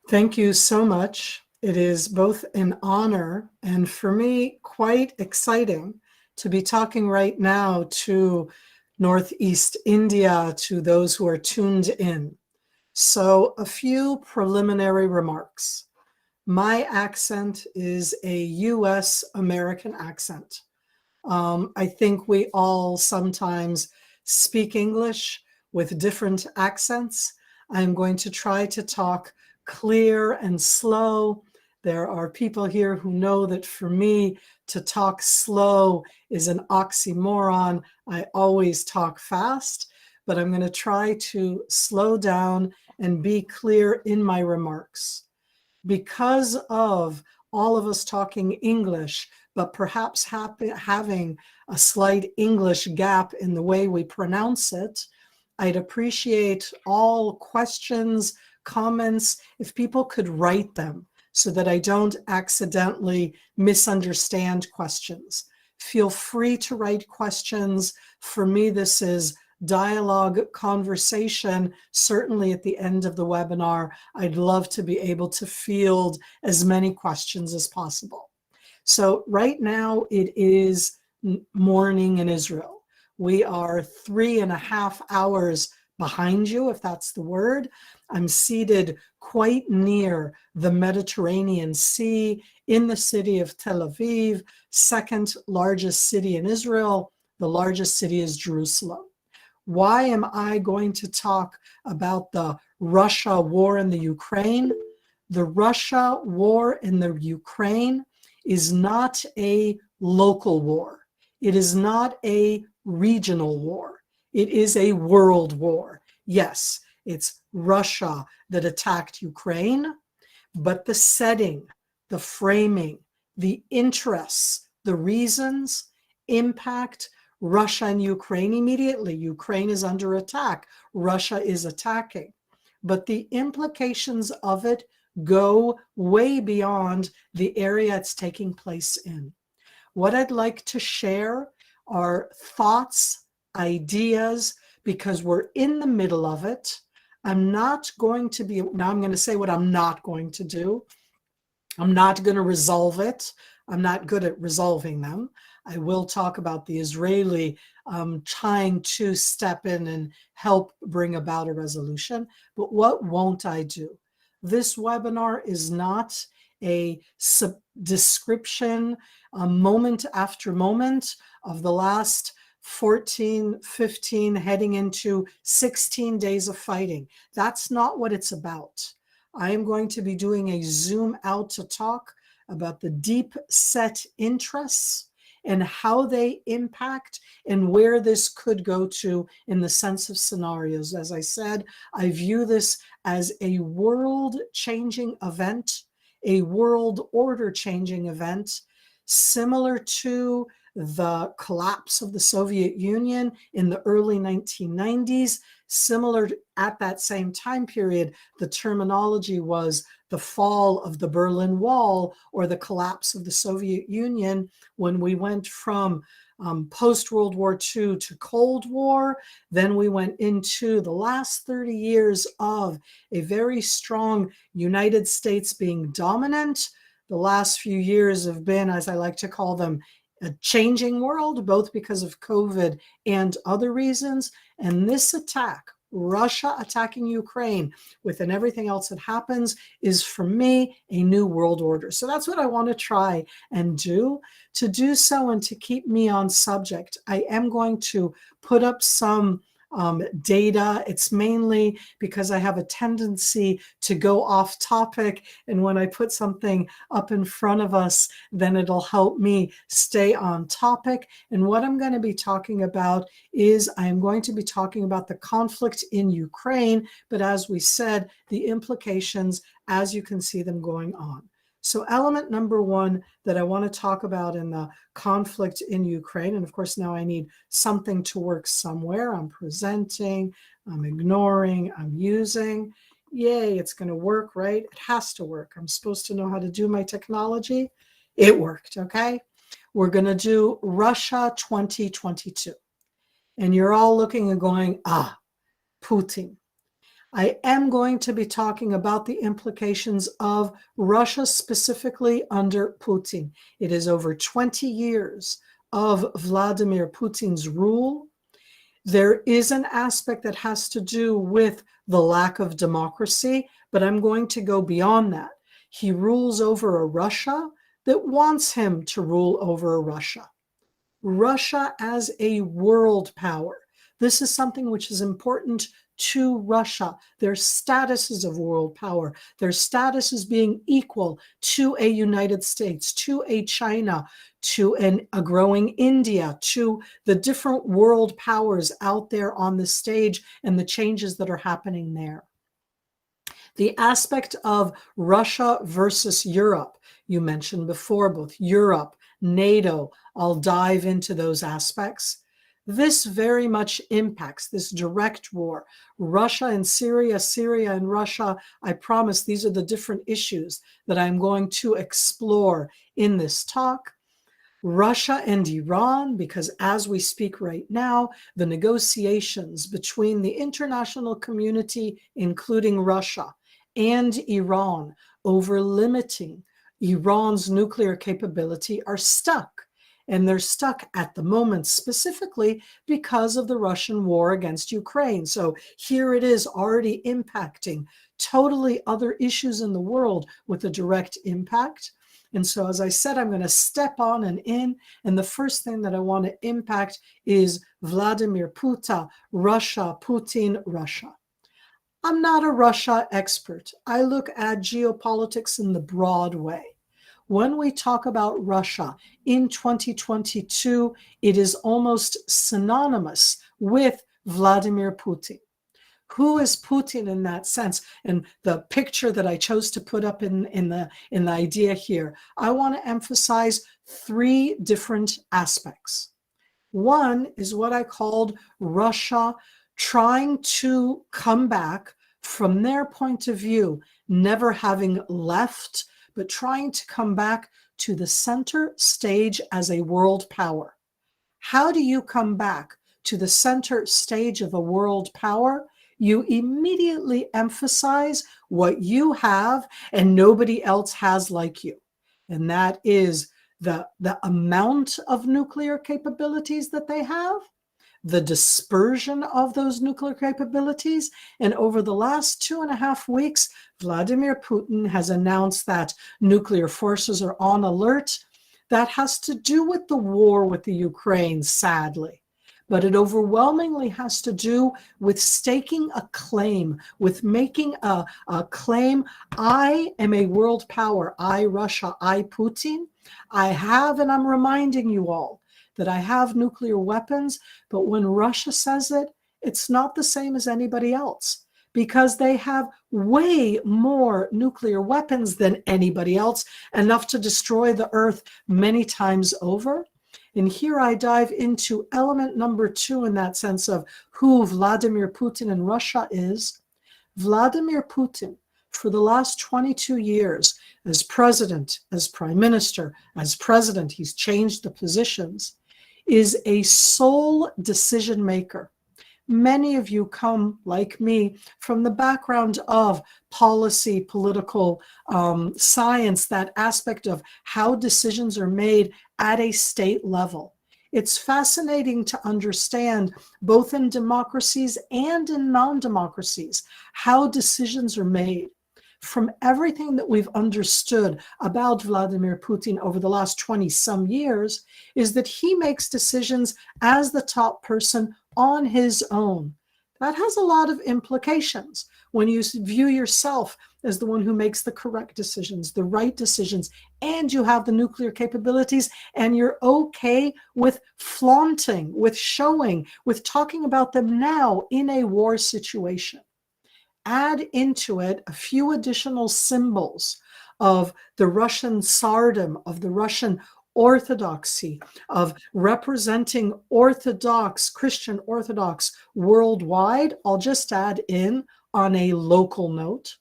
Thank you so much. It is both an honor and for me quite exciting to be talking right now to Northeast India, to those who are tuned in. So, a few preliminary remarks. My accent is a US American accent. I think we all sometimes speak English with different accents. I'm going to try to talk clear and slow. There are people here who know that for me, to talk slow is an oxymoron. I always talk fast, but I'm going to try to slow down and be clear in my remarks. Because of all of us talking English, but perhaps having a slight English gap in the way we pronounce it, I'd appreciate all questions, comments, if people could write them so that I don't accidentally misunderstand questions. Feel free to write questions. For me, this is dialogue, conversation. Certainly at the end of the webinar, I'd love to be able to field as many questions as possible. So right now it is morning in Israel. We are 3.5 hours behind you, if that's the word. I'm seated quite near the Mediterranean Sea in the city of Tel Aviv, second largest city in Israel. The largest city is Jerusalem. Why am I going to talk about the Russia war in the Ukraine? The Russia war in the Ukraine is not a local war. It is not a regional war. It is a world war. Yes, it's Russia that attacked Ukraine, but the setting, the framing, the interests, the reasons impact Russia and Ukraine immediately. Ukraine is under attack. Russia is attacking. But the implications of it go way beyond the area it's taking place in. What I'd like to share are thoughts, ideas, because we're in the middle of it. I'm not going to be, now I'm going to say what I'm not going to do. I'm not going to resolve it. I'm not good at resolving them. I will talk about the Israeli trying to step in and help bring about a resolution. But what won't I do? This webinar is not a description, moment after moment of the last 14, 15, heading into 16 days of fighting. That's not what it's about. I am going to be doing a zoom out to talk about the deep set interests and how they impact and where this could go to in the sense of scenarios. As I said, I view this as a world-changing event, a world order-changing event, similar to the collapse of the Soviet Union in the early 1990s. Similar at that same time period, the terminology was the fall of the Berlin Wall or the collapse of the Soviet Union, when we went from post-World War II to Cold War. Then we went into the last 30 years of a very strong United States being dominant. The last few years have been, as I like to call them, a changing world, both because of COVID and other reasons. And this attack, Russia attacking Ukraine, within everything else that happens, is for me a new world order. So that's what I want to try and do. To do so and to keep me on subject, I am going to put up some data. It's mainly because I have a tendency to go off topic, and when I put something up in front of us, then it'll help me stay on topic. And what I'm going to be talking about is I'm going to be talking about the conflict in Ukraine, but as we said, the implications as you can see them going on. So element number one that I want to talk about in the conflict in Ukraine, and of course now I need something to work somewhere. I'm presenting, I'm ignoring, I'm using. Yay, it's going to work, right? It has to work. I'm supposed to know how to do my technology. It worked, okay? We're going to do Russia 2022. And you're all looking and going, Putin. I am going to be talking about the implications of Russia specifically under Putin. It is over 20 years of Vladimir Putin's rule. There is an aspect that has to do with the lack of democracy, but I'm going to go beyond that. He rules over a Russia that wants him to rule over a Russia. Russia as a world power. This is something which is important to Russia. Their status as a world power, their status as being equal to a United States, to a China, to a growing India, to the different world powers out there on the stage and the changes that are happening there. The aspect of Russia versus Europe, you mentioned before, both Europe, NATO, I'll dive into those aspects. This very much impacts this direct war. Russia and Syria, Syria and Russia, I promise these are the different issues that I'm going to explore in this talk. Russia and Iran, because as we speak right now, the negotiations between the international community, including Russia and Iran, over limiting Iran's nuclear capability are stuck. And they're stuck at the moment specifically because of the Russian war against Ukraine. So here it is already impacting totally other issues in the world with a direct impact. And so, as I said, I'm going to step on and in. And the first thing that I want to impact is Vladimir Putin, Russia, Putin, Russia. I'm not a Russia expert. I look at geopolitics in the broad way. When we talk about Russia in 2022, it is almost synonymous with Vladimir Putin. Who is Putin in that sense? And the picture that I chose to put up in the idea here, I want to emphasize three different aspects. One is what I called Russia trying to come back from their point of view, never having left, but trying to come back to the center stage as a world power. How do you come back to the center stage of a world power? You immediately emphasize what you have and nobody else has like you. And that is the amount of nuclear capabilities that they have, the dispersion of those nuclear capabilities. And over the last 2.5 weeks, Vladimir Putin has announced that nuclear forces are on alert. That has to do with the war with the Ukraine, sadly. But it overwhelmingly has to do with staking a claim, with making a claim. I am a world power. I, Russia, I, Putin. I have, and I'm reminding you all, that I have nuclear weapons, but when Russia says it, it's not the same as anybody else because they have way more nuclear weapons than anybody else, enough to destroy the earth many times over. And here I dive into element number 2 in that sense of who Vladimir Putin in Russia is. Vladimir Putin, for the last 22 years, as president, as prime minister, as president, he's changed the positions, is a sole decision maker. Many of you come, like me, from the background of policy, political science, that aspect of how decisions are made at a state level. It's fascinating to understand, both in democracies and in non-democracies, how decisions are made. From everything that we've understood about Vladimir Putin over the last 20-some years, is that he makes decisions as the top person on his own. That has a lot of implications when you view yourself as the one who makes the correct decisions, the right decisions, and you have the nuclear capabilities, and you're okay with flaunting, with showing, with talking about them now in a war situation. Add into it a few additional symbols of the Russian tsardom, of the Russian orthodoxy, of representing Orthodox, Christian Orthodox worldwide. I'll just add in on a local note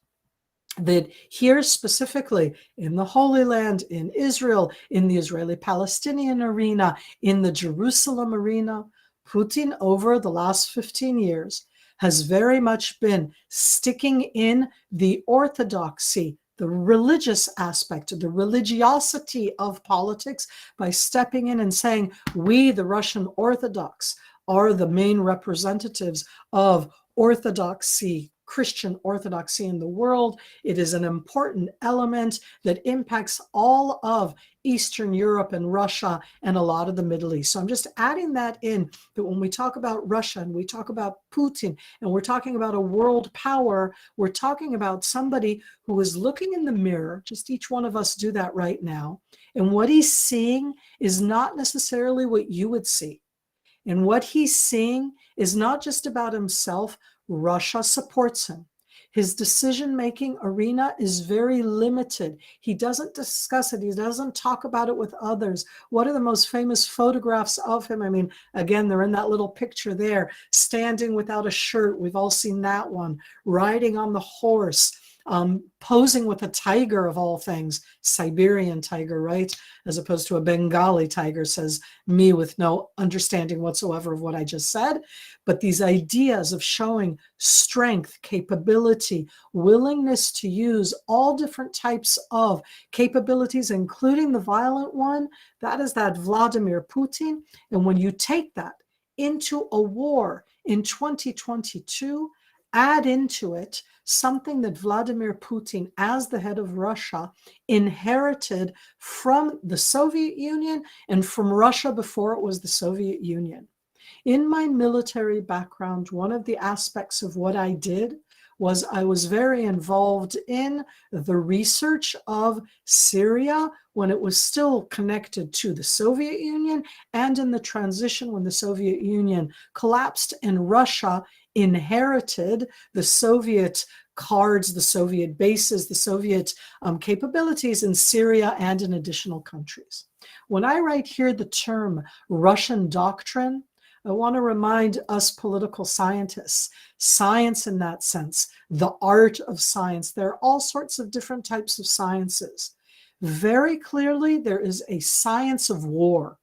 that here specifically in the Holy Land, in Israel, in the Israeli-Palestinian arena, in the Jerusalem arena, Putin over the last 15 years has very much been sticking in the orthodoxy, the religious aspect, the religiosity of politics by stepping in and saying, we, the Russian Orthodox, are the main representatives of orthodoxy, Christian orthodoxy in the world. It is an important element that impacts all of Eastern Europe and Russia and a lot of the Middle East. So I'm just adding that in, that when we talk about Russia and we talk about Putin and we're talking about a world power, we're talking about somebody who is looking in the mirror, just each one of us do that right now, and what he's seeing is not necessarily what you would see. And what he's seeing is not just about himself. Russia supports him. His decision-making arena is very limited. He doesn't discuss it. He doesn't talk about it with others. What are the most famous photographs of him? I mean, again, they're in that little picture there, standing without a shirt. We've all seen that one. Riding on the horse. Posing with a tiger of all things, Siberian tiger, right? As opposed to a Bengali tiger, says me with no understanding whatsoever of what I just said. But these ideas of showing strength, capability, willingness to use all different types of capabilities, including the violent one, that is that Vladimir Putin. And when you take that into a war in 2022, add into it something that Vladimir Putin, as the head of Russia, inherited from the Soviet Union and from Russia before it was the Soviet Union. In my military background, one of the aspects of what I did was I was very involved in the research of Syria when it was still connected to the Soviet Union, and in the transition when the Soviet Union collapsed and Russia inherited the Soviet cards, the Soviet bases, the Soviet capabilities in Syria and in additional countries. When I write here the term Russian doctrine, I want to remind us political scientists, science in that sense, the art of science. There are all sorts of different types of sciences. Very clearly, there is a science of war.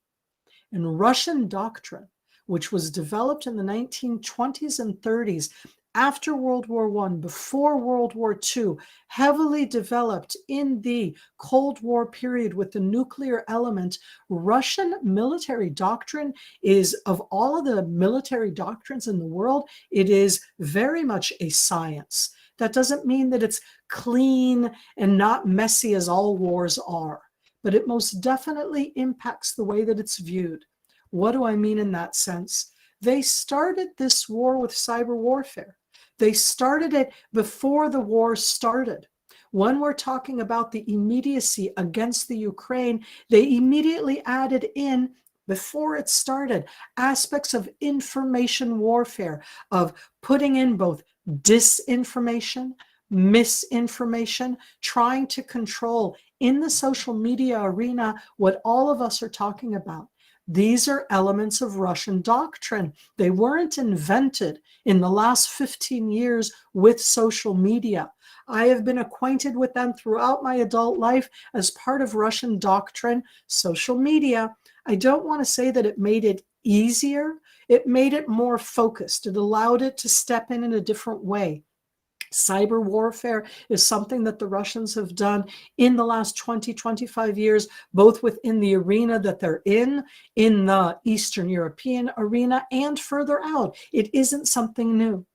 And Russian doctrine, which was developed in the 1920s and 30s, after World War I, before World War II, heavily developed in the Cold War period with the nuclear element. Russian military doctrine is, of all of the military doctrines in the world, it is very much a science. That doesn't mean that it's clean and not messy as all wars are, but it most definitely impacts the way that it's viewed. What do I mean in that sense? They started this war with cyber warfare. They started it before the war started. When we're talking about the immediacy against the Ukraine, they immediately added in, before it started, aspects of information warfare, of putting in both disinformation, misinformation, trying to control in the social media arena what all of us are talking about. These are elements of Russian doctrine. They weren't invented in the last 15 years with social media. I have been acquainted with them throughout my adult life as part of Russian doctrine, social media. I don't want to say that it made it easier. It made it more focused. It allowed it to step in a different way. Cyber warfare is something that the Russians have done in the last 20, 25 years, both within the arena that they're in the Eastern European arena, and further out. It isn't something new.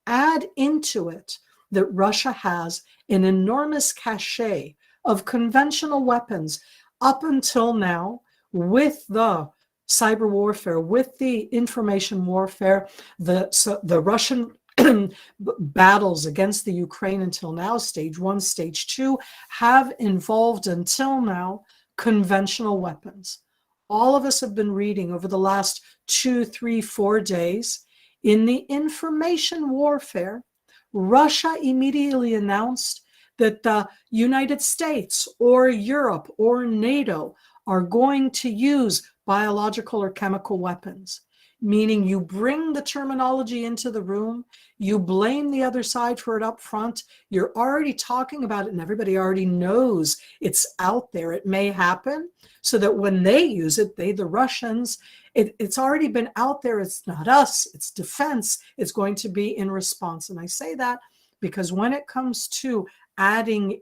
Add into it that Russia has an enormous cachet of conventional weapons up until now, with the cyber warfare, with the information warfare, the Russian battles against the Ukraine until now, stage 1, stage 2, have involved until now conventional weapons. All of us have been reading over the last 2, 3, 4 days. In the information warfare, Russia immediately announced that the United States or Europe or NATO are going to use biological or chemical weapons. meaning you bring the terminology into the room, you blame the other side for it up front, you're already talking about it and everybody already knows it's out there, it may happen, so that when they use it, the Russians, it's already been out there, it's not us, it's defense, it's going to be in response. And I say that because when it comes to adding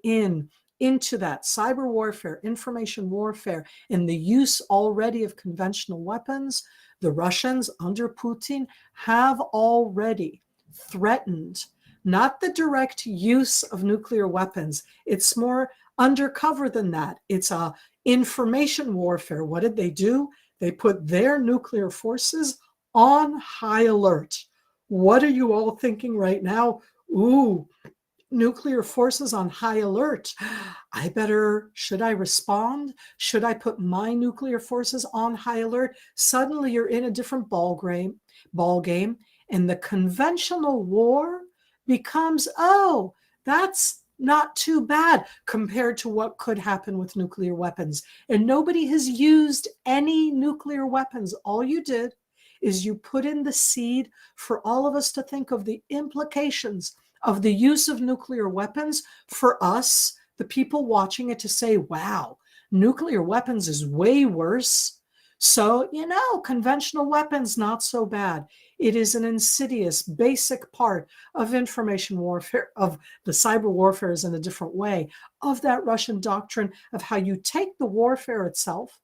into that cyber warfare, information warfare, and the use already of conventional weapons, the Russians under Putin have already threatened not the direct use of nuclear weapons. It's more undercover than that. It's a information warfare. What did they do? They put their nuclear forces on high alert. What are you all thinking right now? Ooh, nuclear forces on high alert. Should I respond? Should I put my nuclear forces on high alert? Suddenly you're in a different ball game, and the conventional war becomes, oh, that's not too bad compared to what could happen with nuclear weapons. And nobody has used any nuclear weapons. All you did is you put in the seed for all of us to think of the implications of the use of nuclear weapons for us, the people watching it, to say, wow, nuclear weapons is way worse. So, conventional weapons, not so bad. It is an insidious, basic part of information warfare, of the cyber warfare is in a different way, of that Russian doctrine of how you take the warfare itself,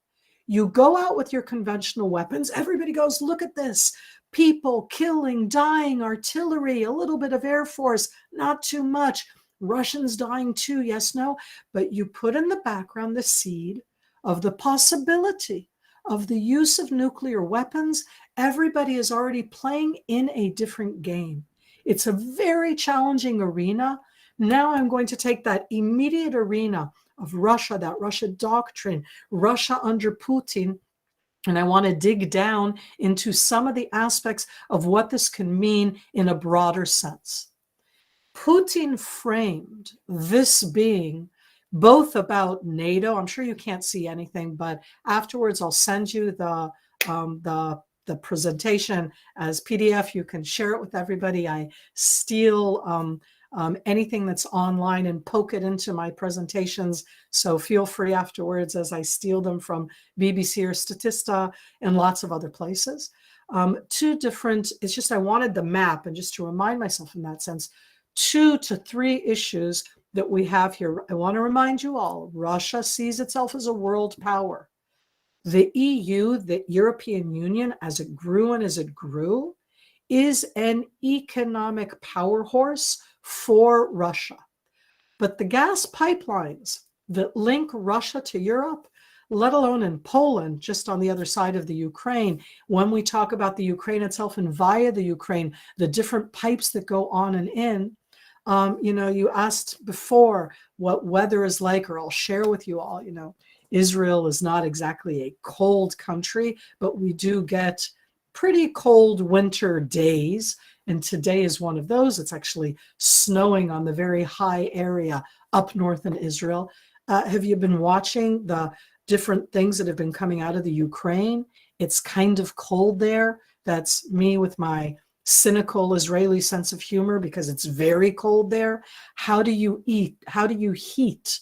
you go out with your conventional weapons, everybody goes, look at this, people killing, dying, artillery, a little bit of air force, not too much, Russians dying too, yes, no, but you put in the background the seed of the possibility of the use of nuclear weapons. Everybody is already playing in a different game. It's a very challenging arena. Now I'm going to take that immediate arena of Russia, that Russia doctrine, Russia under Putin, and I want to dig down into some of the aspects of what this can mean in a broader sense. Putin framed this being both about NATO. I'm sure you can't see anything, but afterwards I'll send you the presentation as PDF. You can share it with everybody. I steal anything that's online and poke it into my presentations. So feel free afterwards as I steal them from BBC or Statista and lots of other places. It's just I wanted the map, and just to remind myself in that sense, 2 to 3 issues that we have here. I want to remind you all, Russia sees itself as a world power. The EU, the European Union, as it grew and as it grew, is an economic power horse for Russia. But the gas pipelines that link Russia to Europe, let alone in Poland, just on the other side of the Ukraine, when we talk about the Ukraine itself and via the Ukraine, the different pipes that go on and in, you asked before what weather is like, or I'll share with you all, Israel is not exactly a cold country, but we do get pretty cold winter days. And today is one of those. It's actually snowing on the very high area up north in Israel. Have you been watching the different things that have been coming out of the Ukraine? It's kind of cold there. That's me with my cynical Israeli sense of humor, because it's very cold there. How do you heat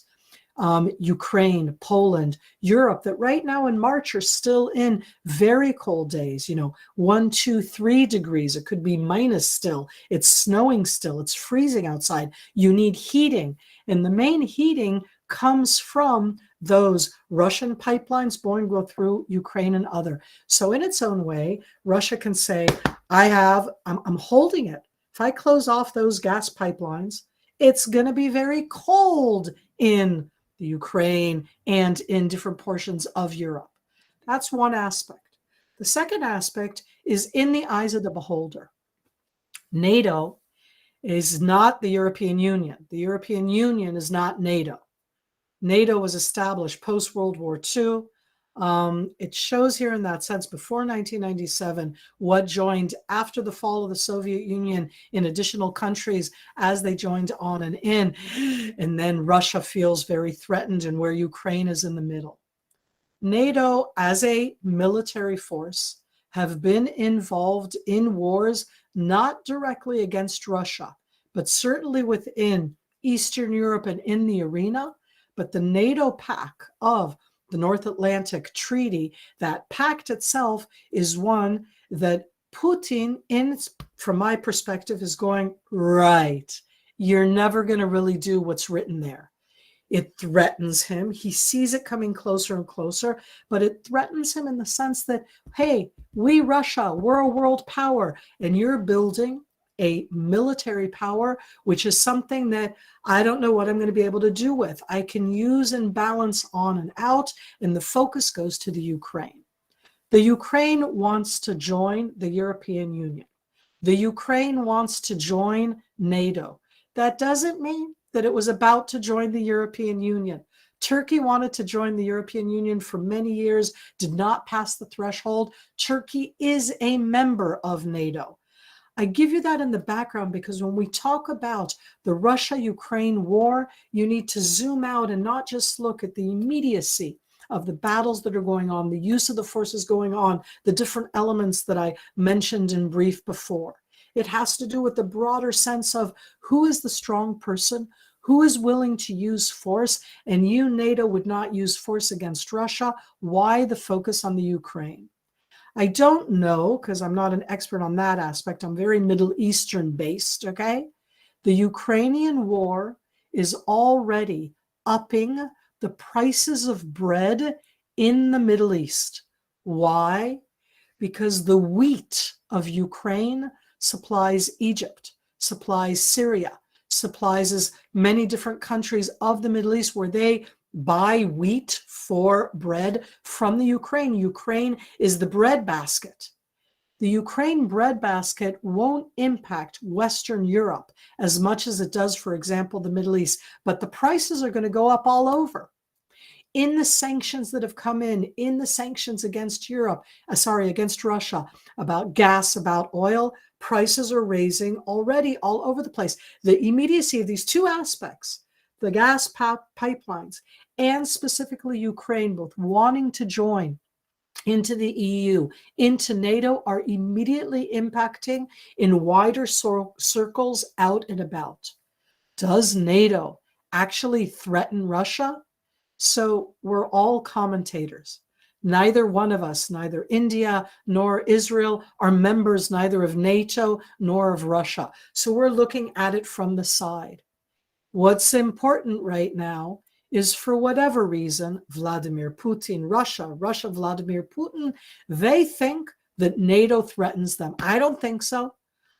Ukraine, Poland, Europe, that right now in March are still in very cold days, 1, 2, 3 degrees. It could be minus still. It's snowing still. It's freezing outside. You need heating. And the main heating comes from those Russian pipelines going through Ukraine and other. So in its own way, Russia can say, I'm holding it. If I close off those gas pipelines, it's going to be very cold in the Ukraine and in different portions of Europe. That's one aspect. The second aspect is in the eyes of the beholder. NATO is not the European Union. The European Union is not NATO. NATO was established post-World War II. It shows here in that sense before 1997 what joined after the fall of the Soviet Union in additional countries as they joined on and in. And then Russia feels very threatened, and where Ukraine is in the middle. NATO as a military force have been involved in wars, not directly against Russia, but certainly within Eastern Europe and in the arena. But the NATO pact of the North Atlantic Treaty, that pact itself is one that Putin, from my perspective, is going, right, you're never going to really do what's written there. It threatens him. He sees it coming closer and closer, but it threatens him in the sense that, hey, we, Russia, we're a world power, and you're building a military power, which is something that I don't know what I'm going to be able to do with. I can use and balance on and out, and the focus goes to the Ukraine. The Ukraine wants to join the European Union. The Ukraine wants to join NATO. That doesn't mean that it was about to join the European Union. Turkey wanted to join the European Union for many years, did not pass the threshold. Turkey is a member of NATO. I give you that in the background because when we talk about the Russia-Ukraine war, you need to zoom out and not just look at the immediacy of the battles that are going on, the use of the forces going on, the different elements that I mentioned in brief before. It has to do with the broader sense of who is the strong person, who is willing to use force, and you, NATO, would not use force against Russia. Why the focus on the Ukraine? I don't know, because I'm not an expert on that aspect. I'm very Middle Eastern based, okay? The Ukrainian war is already upping the prices of bread in the Middle East. Why? Because the wheat of Ukraine supplies Egypt, supplies Syria, supplies as many different countries of the Middle East where they buy wheat for bread from the Ukraine. Ukraine is the bread basket. The Ukraine bread basket won't impact Western Europe as much as it does, for example, the Middle East, but the prices are going to go up all over. In the sanctions that have come in the sanctions against against Russia, about gas, about oil, prices are raising already all over the place. The immediacy of these two aspects, the gas pipelines, and specifically Ukraine, both wanting to join into the EU, into NATO, are immediately impacting in wider circles out and about. Does NATO actually threaten Russia? So we're all commentators. Neither one of us, neither India nor Israel, are members neither of NATO nor of Russia. So we're looking at it from the side. What's important right now is, for whatever reason, Vladimir Putin, Russia, Vladimir Putin, they think that NATO threatens them. I don't think so.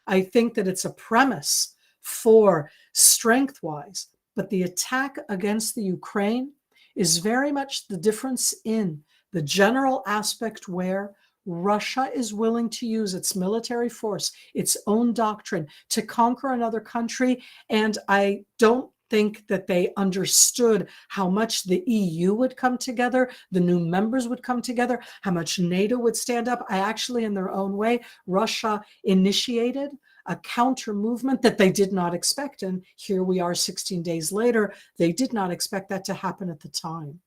I think that it's a premise for strength-wise, but the attack against the Ukraine is very much the difference in the general aspect where Russia is willing to use its military force, its own doctrine, to conquer another country. And I don't think that they understood how much the EU would come together, the new members would come together, how much NATO would stand up. In their own way, Russia initiated a counter movement that they did not expect. And here we are 16 days later. They did not expect that to happen at the time.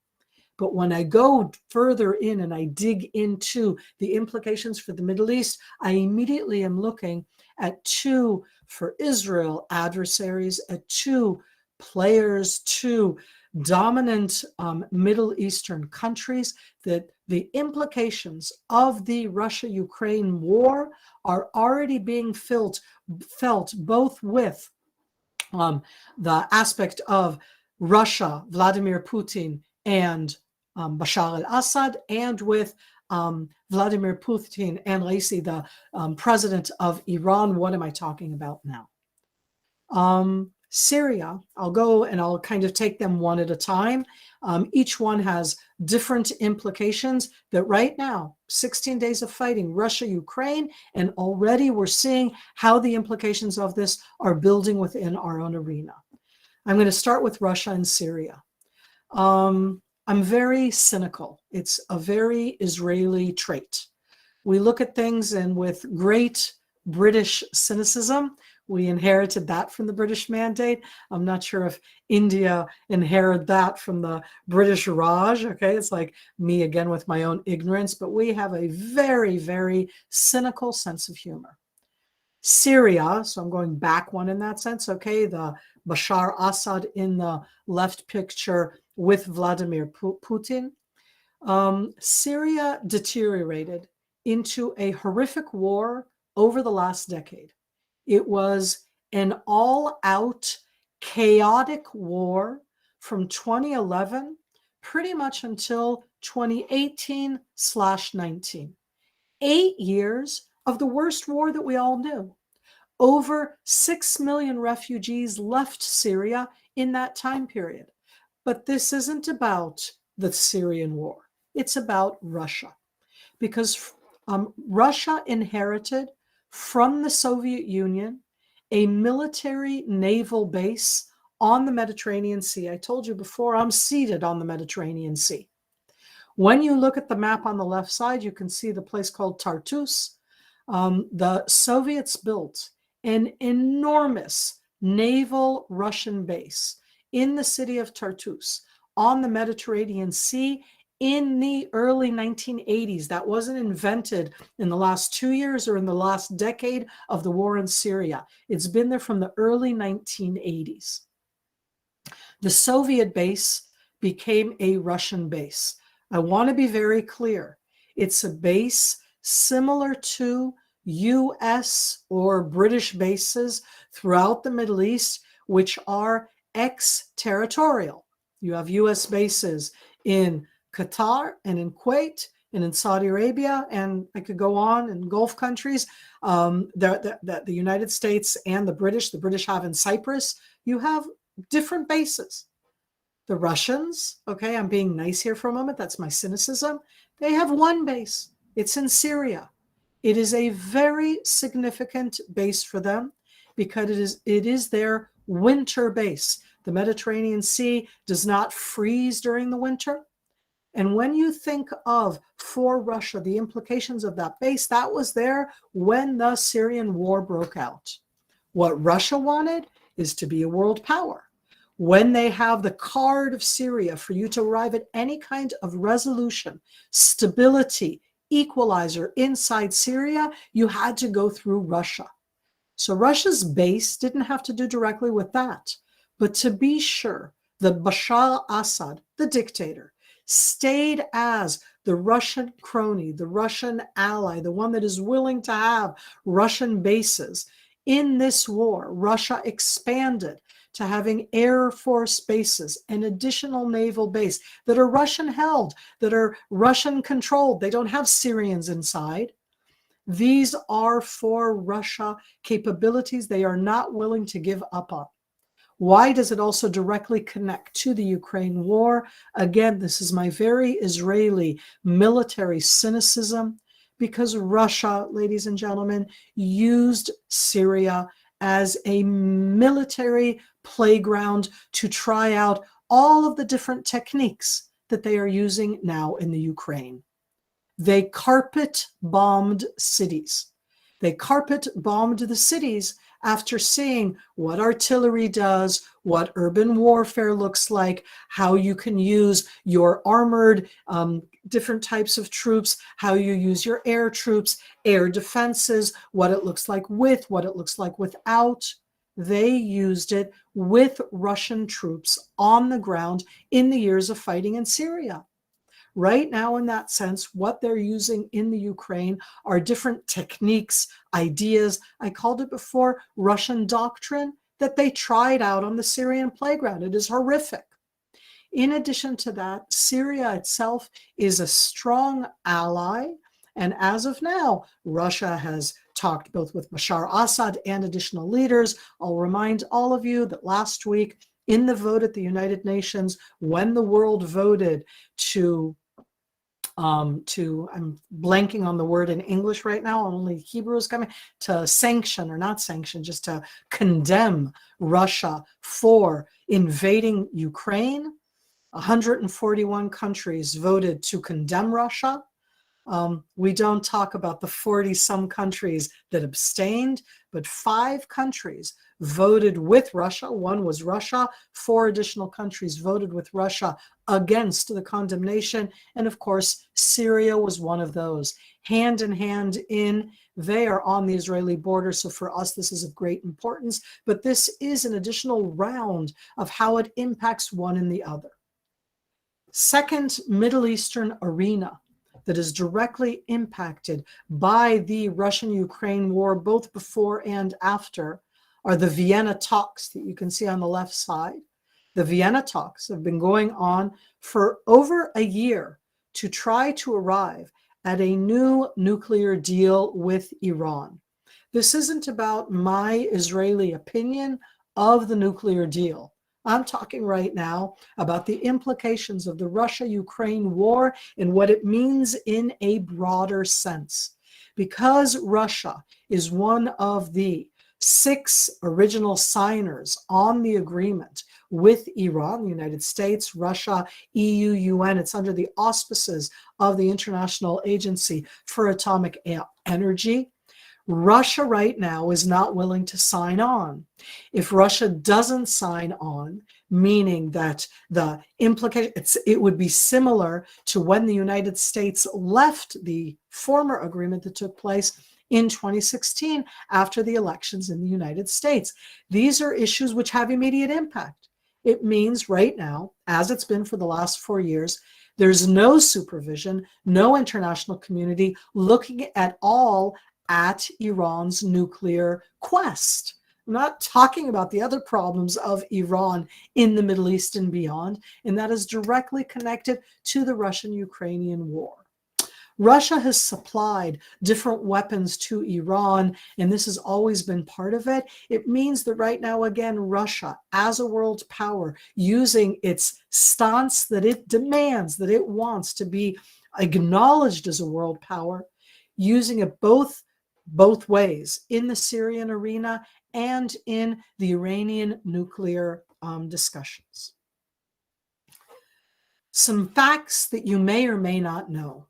But when I go further in and I dig into the implications for the Middle East, I immediately am looking at two, for Israel, adversaries, at two players, two dominant Middle Eastern countries, that the implications of the Russia-Ukraine war are already being felt both with the aspect of Russia, Vladimir Putin, and Bashar al-Assad, and with Vladimir Putin and Raisi, the president of Iran. What am I talking about now? Syria, I'll go and I'll kind of take them one at a time. Each one has different implications that right now, 16 days of fighting, Russia, Ukraine, and already we're seeing how the implications of this are building within our own arena. I'm going to start with Russia and Syria. I'm very cynical. It's a very Israeli trait. We look at things, and with great British cynicism, We inherited that from the British Mandate. I'm not sure if India inherited that from the British Raj. Okay, it's like me again with my own ignorance, but we have a very, very cynical sense of humor. Syria, so I'm going back one in that sense, okay, the Bashar Assad in the left picture with Vladimir Putin. Syria deteriorated into a horrific war over the last decade. It was an all-out chaotic war from 2011 pretty much until 2018/19. 8 years of the worst war that we all knew. Over 6 million refugees left Syria in that time period. But this isn't about the Syrian war. It's about Russia. Because Russia inherited from the Soviet Union a military naval base on the Mediterranean Sea. I told you before, I'm seated on the Mediterranean Sea. When you look at the map on the left side, you can see the place called Tartus. The Soviets built an enormous naval Russian base in the city of Tartus on the Mediterranean Sea in the early 1980s. That wasn't invented in the last 2 years or in the last decade of the war in Syria. It's been there from the early 1980s. The Soviet base became a Russian base. I want to be very clear. It's a base similar to US or British bases throughout the Middle East, which are ex-territorial. You have US bases in Qatar and in Kuwait and in Saudi Arabia, and I could go on in Gulf countries, the United States and the British have in Cyprus. You have different bases. The Russians, okay, I'm being nice here for a moment, that's my cynicism, they have one base. It's in Syria. It is a very significant base for them because it is their winter base. The Mediterranean Sea does not freeze during the winter. And when you think of, for Russia, the implications of that base, that was there when the Syrian war broke out. What Russia wanted is to be a world power. When they have the card of Syria for you to arrive at any kind of resolution, stability, equalizer inside Syria, you had to go through Russia. So Russia's base didn't have to do directly with that. But to be sure, the Bashar Assad, the dictator, stayed as the Russian crony, the Russian ally, the one that is willing to have Russian bases. In this war, Russia expanded to having Air Force bases, an additional naval base that are Russian held, that are Russian controlled. They don't have Syrians inside. These are for Russia capabilities they are not willing to give up on. Why does it also directly connect to the Ukraine war? Again, this is my very Israeli military cynicism, because Russia, ladies and gentlemen, used Syria as a military playground to try out all of the different techniques that they are using now in the Ukraine. They carpet bombed cities. They carpet bombed the cities after seeing what artillery does, what urban warfare looks like, how you can use your armored different types of troops, how you use your air troops, air defenses, what it looks like with, what it looks like without. They used it with Russian troops on the ground in the years of fighting in Syria. Right now, in that sense, what they're using in the Ukraine are different techniques, ideas. I called it before Russian doctrine that they tried out on the Syrian playground. It is horrific. In addition to that, Syria itself is a strong ally. And as of now, Russia has talked both with Bashar Assad and additional leaders. I'll remind all of you that last week in the vote at the United Nations, when the world voted to I'm blanking on the word in English right now, only Hebrew is coming, to sanction or not sanction, just to condemn Russia for invading Ukraine. 141 countries voted to condemn Russia. We don't talk about the 40-some countries that abstained, but 5 countries voted with Russia. One was Russia. 4 additional countries voted with Russia against the condemnation. And of course, Syria was one of those. Hand in hand they are on the Israeli border. So for us, this is of great importance. But this is an additional round of how it impacts one and the other. Second Middle Eastern arena that is directly impacted by the Russian-Ukraine war, both before and after, are the Vienna talks that you can see on the left side. The Vienna talks have been going on for over a year to try to arrive at a new nuclear deal with Iran. This isn't about my Israeli opinion of the nuclear deal. I'm talking right now about the implications of the Russia-Ukraine war and what it means in a broader sense. Because Russia is one of the 6 original signers on the agreement with Iran, the United States, Russia, EU, UN. It's under the auspices of the International Agency for Atomic Energy. Russia right now is not willing to sign on. If Russia doesn't sign on, meaning that the implication, it would be similar to when the United States left the former agreement that took place in 2016 after the elections in the United States. These are issues which have immediate impact. It means right now, as it's been for the last 4 years, there's no supervision, no international community looking at all at Iran's nuclear quest. I'm not talking about the other problems of Iran in the Middle East and beyond, and that is directly connected to the Russian-Ukrainian war. Russia has supplied different weapons to Iran, and this has always been part of it. It means that right now, again, Russia, as a world power, using its stance that it demands, that it wants to be acknowledged as a world power, using it both ways in the Syrian arena and in the Iranian nuclear discussions. Some facts that you may or may not know.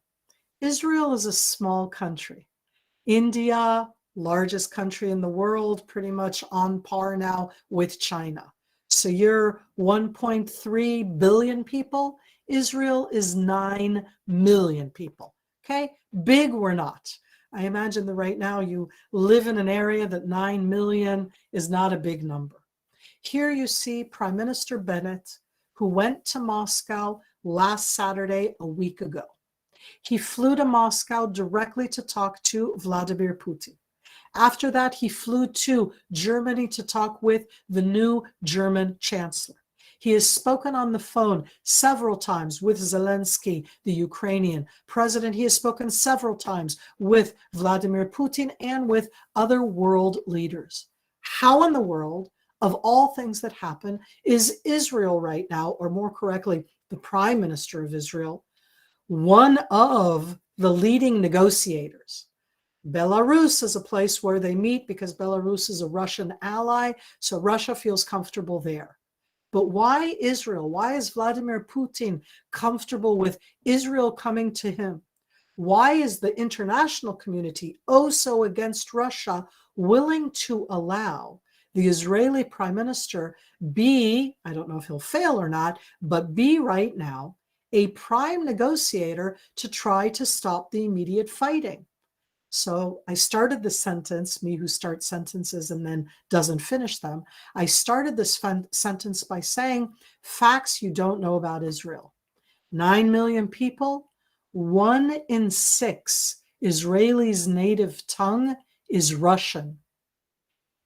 Israel is a small country. India, largest country in the world, pretty much on par now with China. So you're 1.3 billion people. Israel is 9 million people. Okay, big we're not. I imagine that right now you live in an area that 9 million is not a big number. Here you see Prime Minister Bennett, who went to Moscow last Saturday, a week ago. He flew to Moscow directly to talk to Vladimir Putin. After that, he flew to Germany to talk with the new German chancellor. He has spoken on the phone several times with Zelensky, the Ukrainian president. He has spoken several times with Vladimir Putin and with other world leaders. How in the world, of all things that happen, is Israel right now, or more correctly, the Prime Minister of Israel, one of the leading negotiators? Belarus is a place where they meet because Belarus is a Russian ally, so Russia feels comfortable there. But why Israel? Why is Vladimir Putin comfortable with Israel coming to him? Why is the international community, oh so against Russia, willing to allow the Israeli Prime Minister be, I don't know if he'll fail or not, but be right now a prime negotiator to try to stop the immediate fighting? So I started the sentence, me who starts sentences and then doesn't finish them. I started this sentence by saying facts you don't know about Israel. 9 million people, 1 in 6 Israelis' native tongue is Russian.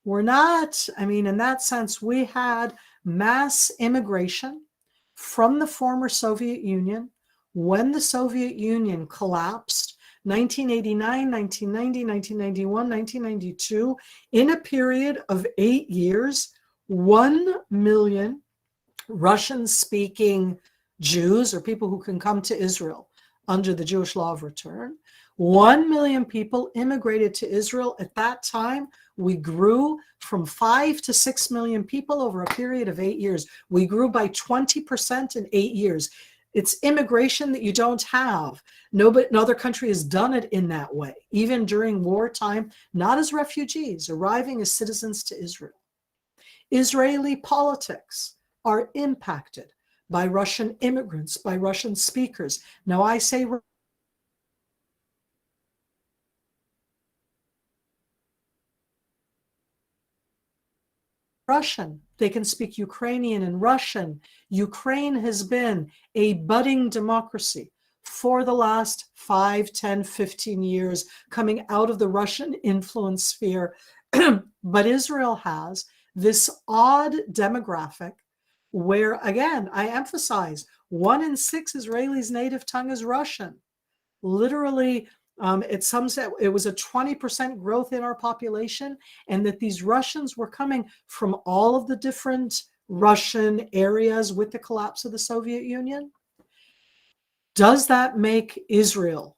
We're not, in that sense, we had mass immigration from the former Soviet Union. When the Soviet Union collapsed, 1989, 1990, 1991, 1992, in a period of 8 years, 1 million Russian-speaking Jews, or people who can come to Israel under the Jewish law of return, 1 million people immigrated to Israel. At that time, we grew from 5 to 6 million people over a period of 8 years. We grew by 20% in 8 years. It's immigration that you don't have. No other country has done it in that way, even during wartime, not as refugees, arriving as citizens to Israel. Israeli politics are impacted by Russian immigrants, by Russian speakers. Now, I say Russian. They can speak Ukrainian and Russian. Ukraine has been a budding democracy for the last 5, 10, 15 years, coming out of the Russian influence sphere. But Israel has this odd demographic where, again, I emphasize, 1 in 6 Israelis' native tongue is Russian. Literally, it was a 20% growth in our population, and that these Russians were coming from all of the different Russian areas with the collapse of the Soviet Union. Does that make Israel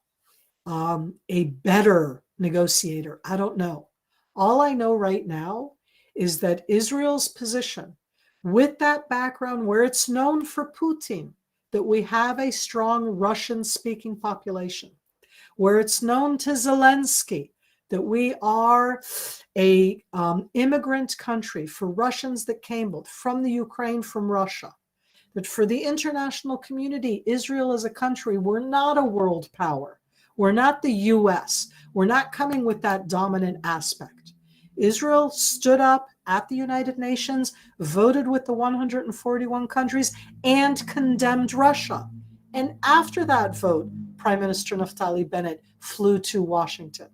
a better negotiator? I don't know. All I know right now is that Israel's position, with that background where it's known for Putin, that we have a strong Russian-speaking population, where it's known to Zelensky that we are a immigrant country for Russians that came both from the Ukraine, from Russia, that for the international community, Israel as a country, we're not a world power. We're not the US. We're not coming with that dominant aspect. Israel stood up at the United Nations, voted with the 141 countries, and condemned Russia. And after that vote, Prime Minister Naftali Bennett flew to Washington.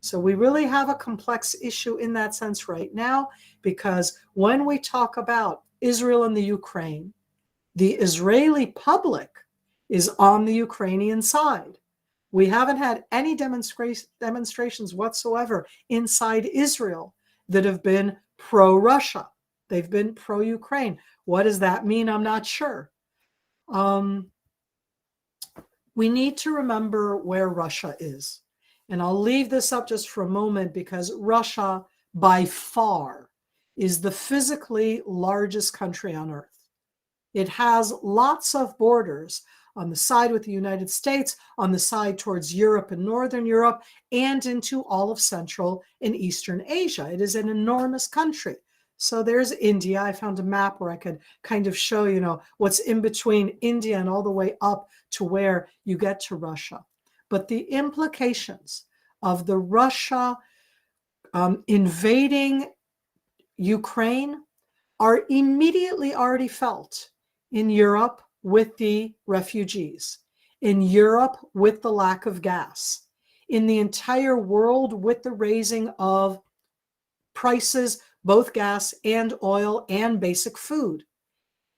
So we really have a complex issue in that sense right now, because when we talk about Israel and the Ukraine, the Israeli public is on the Ukrainian side. We haven't had any demonstrations whatsoever inside Israel that have been pro-Russia. They've been pro-Ukraine. What does that mean? I'm not sure. We need to remember where Russia is. And I'll leave this up just for a moment, because Russia, by far, is the physically largest country on earth. It has lots of borders on the side with the United States, on the side towards Europe and Northern Europe, and into all of Central and Eastern Asia. It is an enormous country. So there's India. I found a map where I could kind of show, what's in between India and all the way up to where you get to Russia. But the implications of the Russia invading Ukraine are immediately already felt in Europe with the refugees, in Europe with the lack of gas, in the entire world with the raising of prices, both gas and oil and basic food,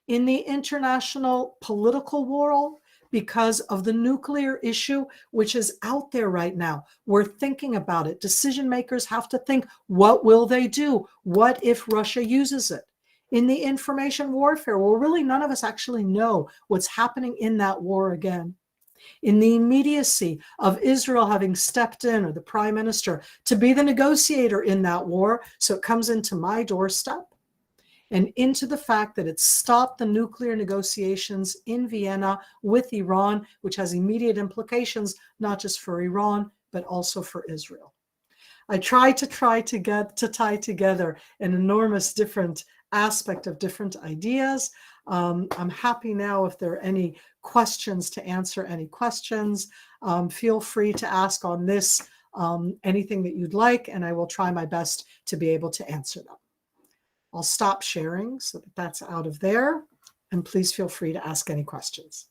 in the international political world because of the nuclear issue, which is out there right now. We're thinking about it. Decision makers have to think, what will they do? What if Russia uses it? In the information warfare, well, really none of us actually know what's happening in that war again. In the immediacy of Israel having stepped in, or the prime minister, to be the negotiator in that war, so it comes into my doorstep, and into the fact that it stopped the nuclear negotiations in Vienna with Iran, which has immediate implications, not just for Iran, but also for Israel. I try to tie together an enormous different aspect of different ideas. I'm happy now if there are any questions to answer any questions. Feel free to ask on this anything that you'd like, and I will try my best to be able to answer them. I'll stop sharing so that that's out of there, and please feel free to ask any questions.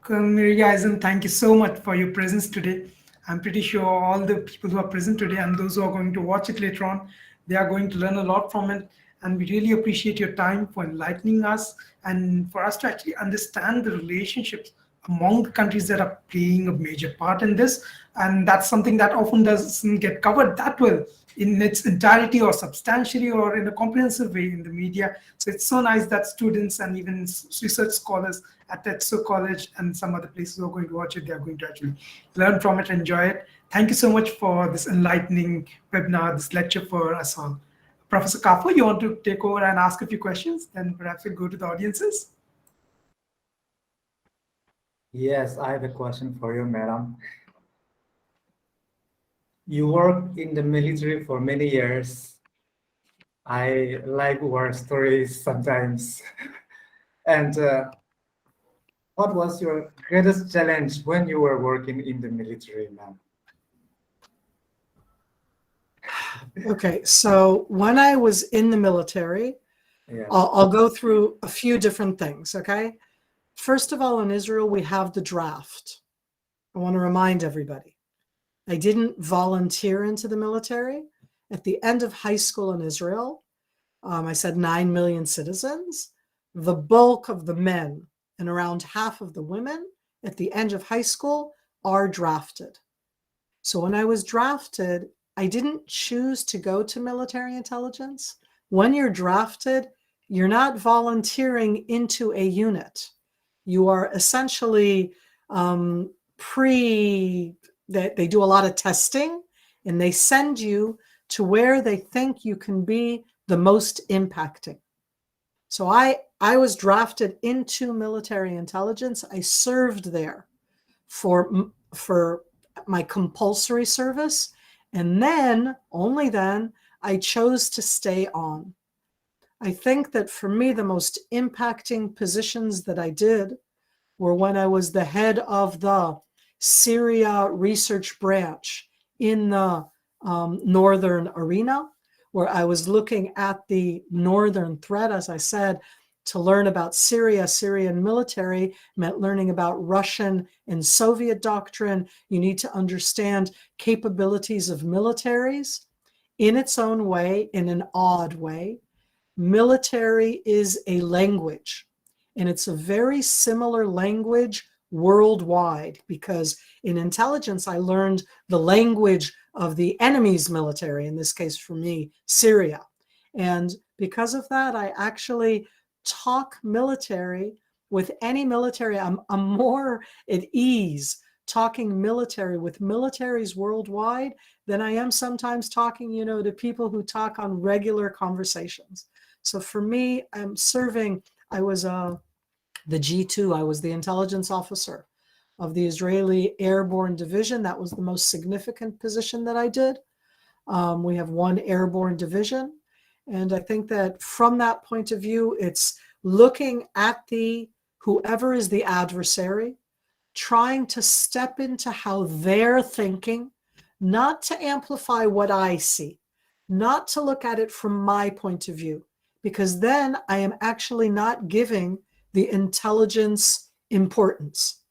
Miri Eisin, thank you so much for your presence today. I'm pretty sure all the people who are present today and those who are going to watch it later on, they are going to learn a lot from it. And we really appreciate your time for enlightening us and for us to actually understand the relationships among the countries that are playing a major part in this. And that's something that often doesn't get covered that well in its entirety or substantially or in a comprehensive way in the media. So it's so nice that students and even research scholars at Tetso College and some other places who are going to watch it, they are going to actually learn from it, enjoy it. Thank you so much for this enlightening webinar, this lecture for us all. Professor Kafo, you want to take over and ask a few questions? Then perhaps we'll go to the audiences. Yes, I have a question for you, madam. You work in the military for many years. I like war stories sometimes. And what was your greatest challenge when you were working in the military, ma'am? Okay, so when I was in the military, Yes. I'll go through a few different things, okay? First of all, in Israel, we have the draft. I want to remind everybody, I didn't volunteer into the military. At the end of high school in Israel, I said 9 million citizens. The bulk of the men and around half of the women at the end of high school are drafted. So when I was drafted, I didn't choose to go to military intelligence. When you're drafted, you're not volunteering into a unit. You are essentially they do a lot of testing, and they send you to where they think you can be the most impacting. So I was drafted into military intelligence. I served there for my compulsory service, and then, only then, I chose to stay on. I think that for me, the most impacting positions that I did were when I was the head of the Syria research branch in the northern arena, where I was looking at the northern threat. As I said, to learn about Syria, Syrian military meant learning about Russian and Soviet doctrine. You need to understand capabilities of militaries in its own way, in an odd way. Military is a language, and it's a very similar language worldwide, because in intelligence, I learned the language of the enemy's military, in this case for me, Syria. And because of that, I actually talk military with any military. I'm more at ease talking military with militaries worldwide than I am sometimes talking, to people who talk on regular conversations. So for me, I was the G2, I was the intelligence officer of the Israeli Airborne Division. That was the most significant position that I did. We have one airborne division. And I think that from that point of view, it's looking at whoever is the adversary, trying to step into how they're thinking, not to amplify what I see, not to look at it from my point of view, because then I am actually not giving the intelligence importance.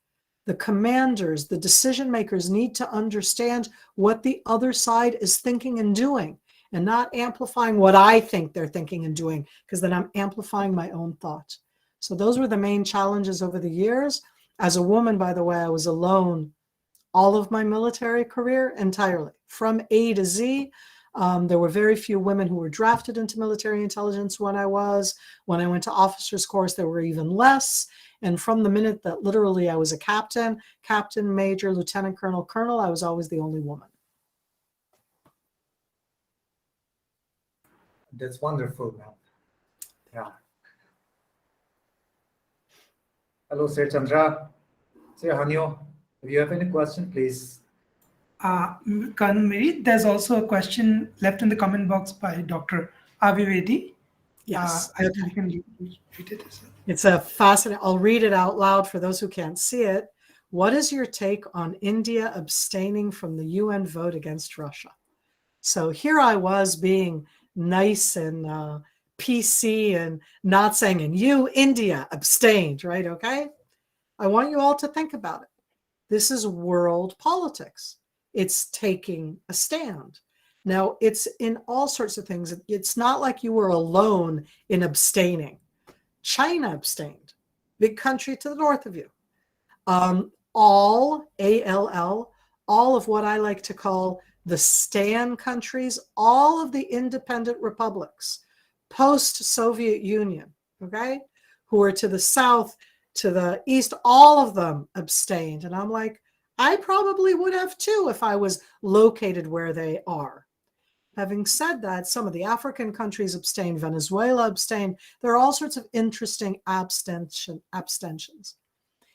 The commanders, the decision makers need to understand what the other side is thinking and doing, and not amplifying what I think they're thinking and doing, because then I'm amplifying my own thought. So those were the main challenges over the years. As a woman, by the way, I was alone all of my military career entirely, from A to Z. There were very few women who were drafted into military intelligence when I went to officers course, there were even less. And from the minute that literally I was a captain, major, lieutenant colonel, I was always the only woman. That's wonderful, ma'am. Yeah. Hello, Sir Chandra. Sir Hanyo, if you have any question, please. Miri, there's also a question left in the comment box by Dr. Avivedi. Yes. I think you can read it as well. It's a fascinating, I'll read it out loud for those who can't see it. What is your take on India abstaining from the UN vote against Russia? So here I was being nice and PC and not saying, and you, India, abstained, right? Okay. I want you all to think about it. This is world politics. It's taking a stand. Now, it's in all sorts of things. It's not like you were alone in abstaining. China abstained, big country to the north of you. All, ALL, all of what I like to call the STAN countries, all of the independent republics, post-Soviet Union, okay, who are to the south, to the east, all of them abstained. And I'm like, I probably would have too if I was located where they are. Having said that, some of the African countries abstained, Venezuela abstained. There are all sorts of interesting abstentions.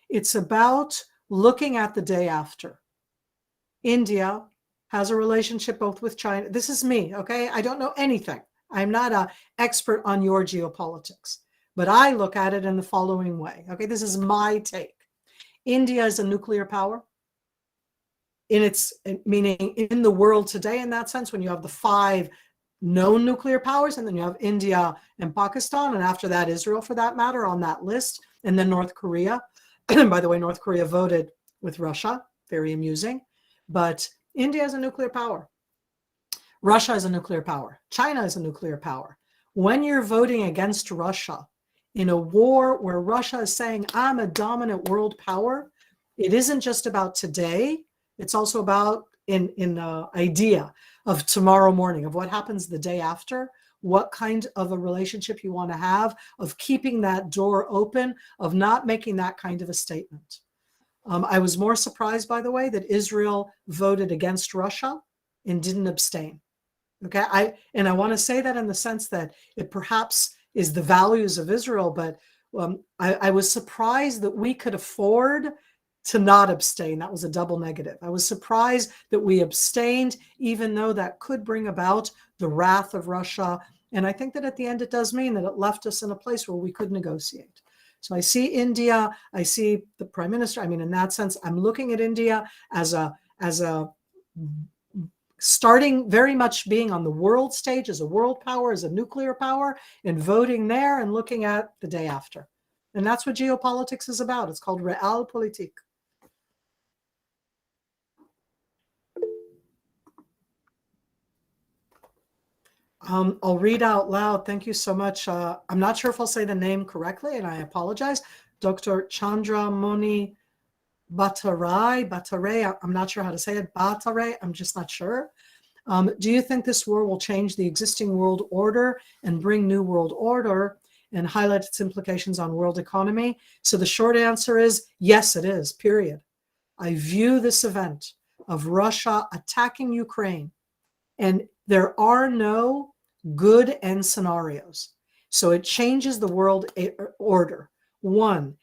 It's about looking at the day after. India has a relationship both with China. This is me, okay? I don't know anything. I'm not an expert on your geopolitics, but I look at it in the following way, okay? This is my take. India is a nuclear power. Meaning in the world today, in that sense, when you have the 5 known nuclear powers, and then you have India and Pakistan, and after that, Israel, for that matter, on that list, and then North Korea. By the way, North Korea voted with Russia, very amusing, but India is a nuclear power. Russia is a nuclear power. China is a nuclear power. When you're voting against Russia in a war where Russia is saying, I'm a dominant world power, it isn't just about today. It's also about in idea of tomorrow morning, of what happens the day after, what kind of a relationship you want to have, of keeping that door open, of not making that kind of a statement. I was more surprised, by the way, that Israel voted against Russia and didn't abstain. Okay, I want to say that in the sense that it perhaps is the values of Israel, but I was surprised that we could afford to not abstain. That was a double negative. I was surprised that we abstained, even though that could bring about the wrath of Russia. And I think that at the end, it does mean that it left us in a place where we could negotiate. So I see India, I see the Prime Minister. I mean, in that sense, I'm looking at India as a starting very much being on the world stage as a world power, as a nuclear power, and voting there and looking at the day after. And that's what geopolitics is about. It's called realpolitik. I'll read out loud. Thank you so much. I'm not sure if I'll say the name correctly, and I apologize. Dr. Chandra Moni Bhattare, I'm not sure how to say it. Bhattare, I'm just not sure. Do you think this war will change the existing world order and bring new world order and highlight its implications on world economy? So the short answer is yes, it is, period. I view this event of Russia attacking Ukraine, and there are no good end scenarios. So it changes the world order. One,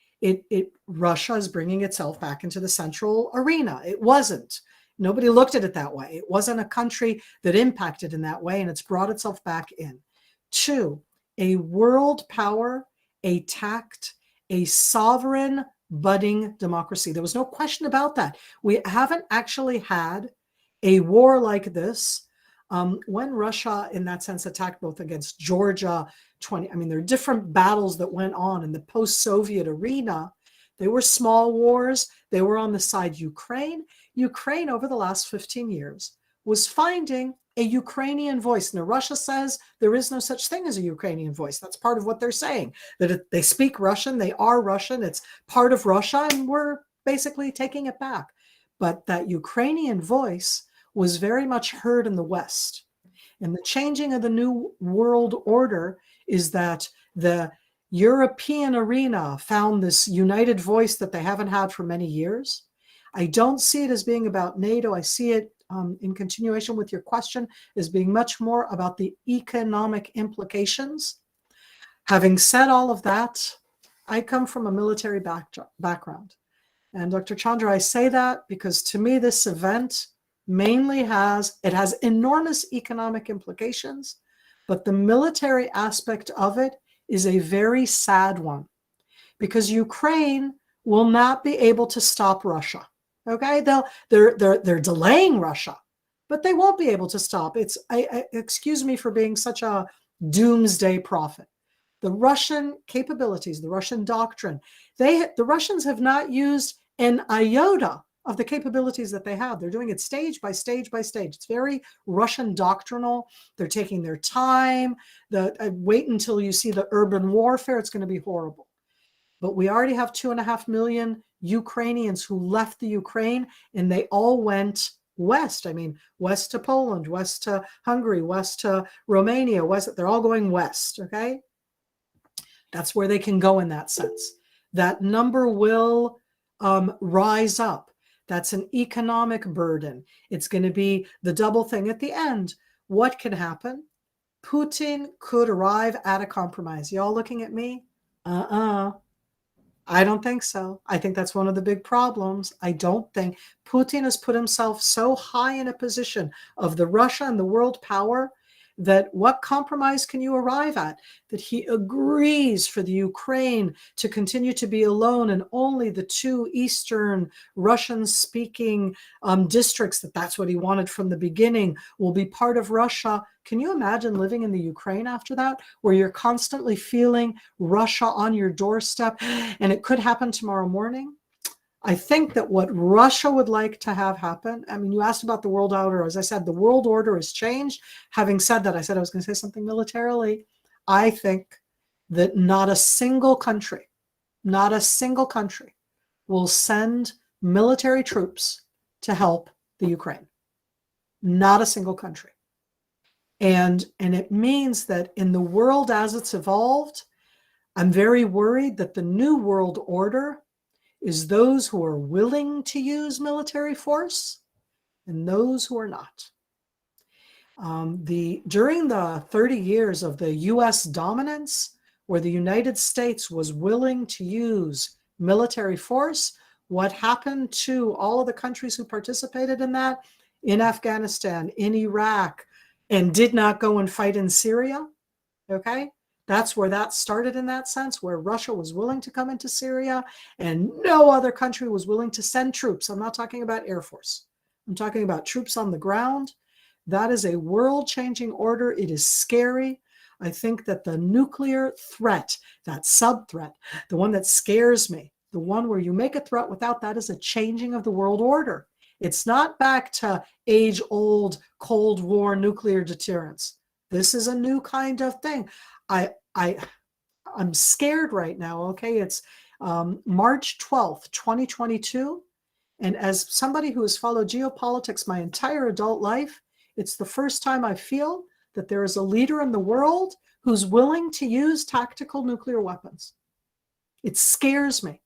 Russia is bringing itself back into the central arena. It wasn't. Nobody looked at it that way. It wasn't a country that impacted in that way, and it's brought itself back in. Two, a world power, a tact, a sovereign budding democracy. There was no question about that. We haven't actually had a war like this. When Russia, in that sense, attacked both against Georgia, there are different battles that went on in the post-Soviet arena. They were small wars. They were on the side Ukraine. Ukraine, over the last 15 years, was finding a Ukrainian voice. Now, Russia says there is no such thing as a Ukrainian voice. That's part of what they're saying, that they speak Russian, they are Russian, it's part of Russia, and we're basically taking it back. But that Ukrainian voice was very much heard in the West. And the changing of the new world order is that the European arena found this united voice that they haven't had for many years. I don't see it as being about NATO. I see it in continuation with your question as being much more about the economic implications. Having said all of that, I come from a military background. And Dr. Chandra, I say that because to me, this event mainly has enormous economic implications, but the military aspect of it is a very sad one because Ukraine will not be able to stop Russia. Okay, they're delaying Russia, but they won't be able to stop. Excuse me for being such a doomsday prophet. The Russian capabilities, the Russian doctrine, the Russians have not used an iota of the capabilities that they have. They're doing it stage by stage by stage. It's very Russian doctrinal. They're taking their time. Wait until you see the urban warfare. It's going to be horrible. But we already have 2.5 million Ukrainians who left the Ukraine, and they all went west. I mean, west to Poland, west to Hungary, west to Romania, they're all going west, okay? That's where they can go in that sense. That number will rise up. That's an economic burden. It's going to be the double thing at the end. what can happen? Putin could arrive at a compromise. Y'all looking at me? I don't think so. I think that's one of the big problems. I don't think Putin has put himself so high in a position of the Russia and the world power that what compromise can you arrive at? That he agrees for the Ukraine to continue to be alone and only the two Eastern Russian-speaking districts, that's what he wanted from the beginning, will be part of Russia. Can you imagine living in the Ukraine after that, where you're constantly feeling Russia on your doorstep, and it could happen tomorrow morning? I think that what Russia would like to have happen, I mean, you asked about the world order. As I said, the world order has changed. Having said that, I said I was going to say something militarily. I think that not a single country will send military troops to help the Ukraine. Not a single country. And it means that in the world as it's evolved, I'm very worried that the new world order is those who are willing to use military force and those who are not. During the 30 years of the US dominance, where the United States was willing to use military force, what happened to all of the countries who participated in that, in Afghanistan, in Iraq, and did not go and fight in Syria? Okay? That's where that started in that sense, where Russia was willing to come into Syria and no other country was willing to send troops. I'm not talking about Air Force. I'm talking about troops on the ground. That is a world-changing order. It is scary. I think that the nuclear threat, that sub-threat, the one that scares me, the one where you make a threat without that, is a changing of the world order. It's not back to age-old Cold War nuclear deterrence. This is a new kind of thing. I'm scared right now, okay? It's March 12th, 2022. And as somebody who has followed geopolitics my entire adult life, it's the first time I feel that there is a leader in the world who's willing to use tactical nuclear weapons. It scares me.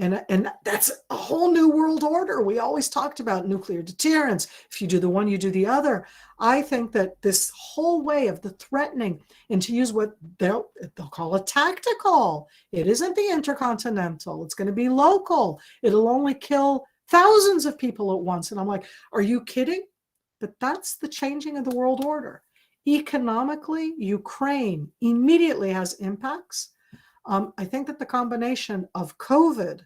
And that's a whole new world order. We always talked about nuclear deterrence. If you do the one, you do the other. I think that this whole way of the threatening and to use what they'll call a tactical. It isn't the intercontinental. It's going to be local. It'll only kill thousands of people at once. And I'm like, are you kidding? But that's the changing of the world order. Economically, Ukraine immediately has impacts. I think that the combination of COVID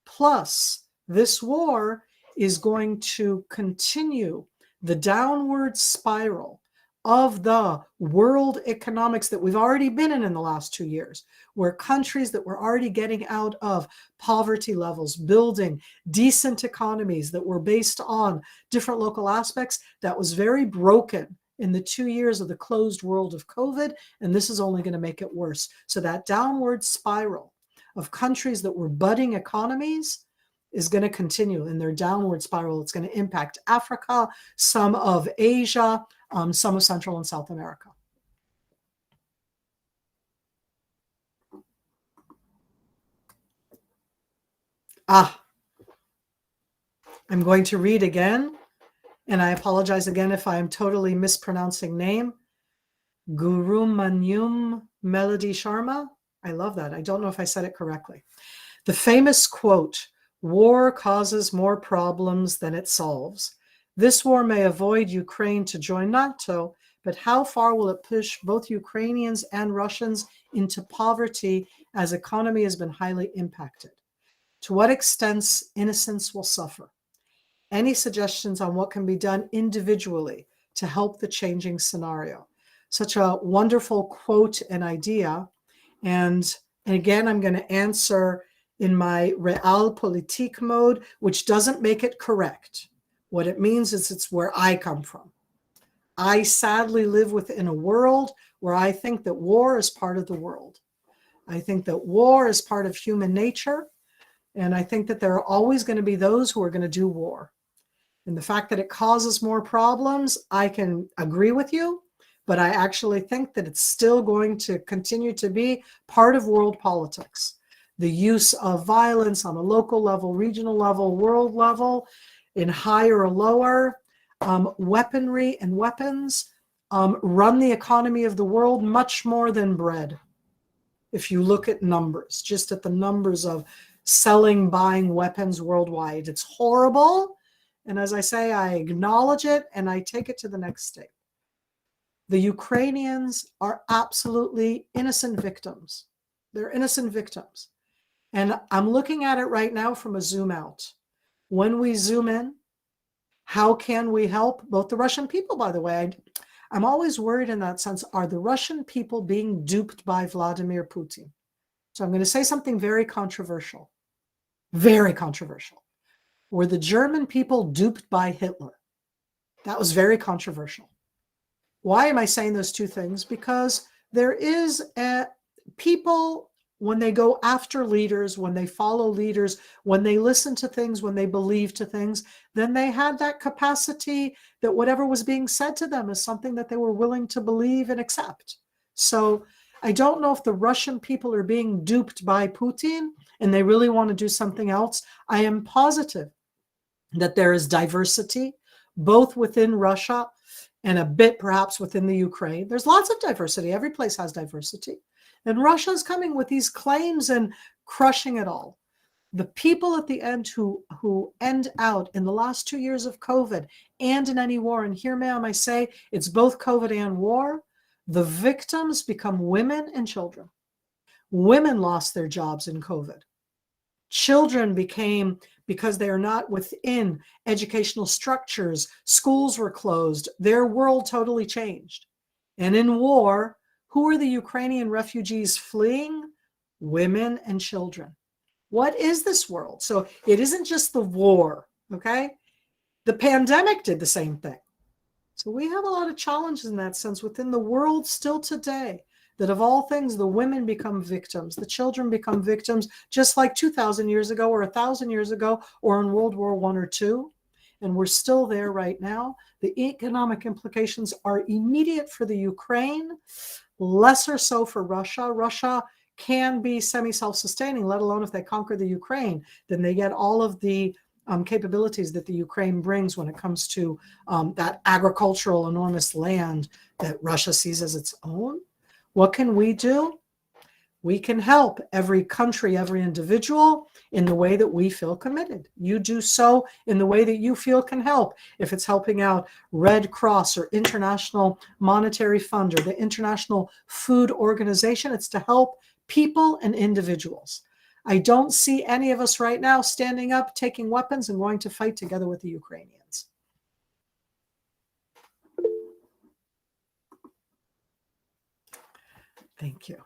plus this war is going to continue the downward spiral of the world economics that we've already been in the last 2 years, where countries that were already getting out of poverty levels, building decent economies that were based on different local aspects, that was very broken in the 2 years of the closed world of COVID, and this is only going to make it worse. So that downward spiral of countries that were budding economies is going to continue in their downward spiral. It's going to impact Africa, some of Asia, some of Central and South America. I'm going to read again. And I apologize again if I am totally mispronouncing name. Guru Manyum Melody Sharma. I love that. I don't know if I said it correctly. The famous quote, "War causes more problems than it solves. This war may avoid Ukraine to join NATO, but how far will it push both Ukrainians and Russians into poverty as economy has been highly impacted? To what extent innocence will suffer? Any suggestions on what can be done individually to help the changing scenario?" Such a wonderful quote and idea. And again, I'm going to answer in my realpolitik mode, which doesn't make it correct. What it means is it's where I come from. I sadly live within a world where I think that war is part of the world. I think that war is part of human nature. And I think that there are always going to be those who are going to do war. And the fact that it causes more problems, I can agree with you, but I actually think that it's still going to continue to be part of world politics. The use of violence on a local level, regional level, world level, in higher or lower, weaponry and weapons. run the economy of the world much more than bread. If you look at numbers, just at the numbers of selling, buying weapons worldwide, it's horrible. And as I say, I acknowledge it and I take it to the next step. The Ukrainians are absolutely innocent victims. They're innocent victims. And I'm looking at it right now from a zoom out. When we zoom in, how can we help both the Russian people, by the way? I'm always worried in that sense. Are the Russian people being duped by Vladimir Putin? So I'm going to say something very controversial. Very controversial. Were the German people duped by Hitler? That was very controversial. Why am I saying those two things? Because there is people, when they go after leaders, when they follow leaders, when they listen to things, when they believe to things, then they had that capacity that whatever was being said to them is something that they were willing to believe and accept. So I don't know if the Russian people are being duped by Putin and they really want to do something else. I am positive that there is diversity, both within Russia and a bit perhaps within the Ukraine. There's lots of diversity. Every place has diversity. And Russia is coming with these claims and crushing it all. The people at the end who end out in the last 2 years of COVID and in any war, and here, ma'am, I say it's both COVID and war, the victims become women and children. Women lost their jobs in COVID. Children became, because they are not within educational structures, schools were closed, their world totally changed. And in war, who are the Ukrainian refugees fleeing? Women and children. What is this world? So it isn't just the war, okay? The pandemic did the same thing. So we have a lot of challenges in that sense within the world still today, that of all things, the women become victims, the children become victims, just like 2,000 years ago or 1,000 years ago, or in World War I or II. And we're still there right now. The economic implications are immediate for the Ukraine, lesser so for Russia. Russia can be semi-self-sustaining, let alone if they conquer the Ukraine, then they get all of the capabilities that the Ukraine brings when it comes to that agricultural enormous land that Russia sees as its own. What can we do? We can help every country, every individual in the way that we feel committed. You do so in the way that you feel can help. If it's helping out Red Cross or International Monetary Fund or the International Food Organization, it's to help people and individuals. I don't see any of us right now standing up, taking weapons, and going to fight together with the Ukrainians. Thank you.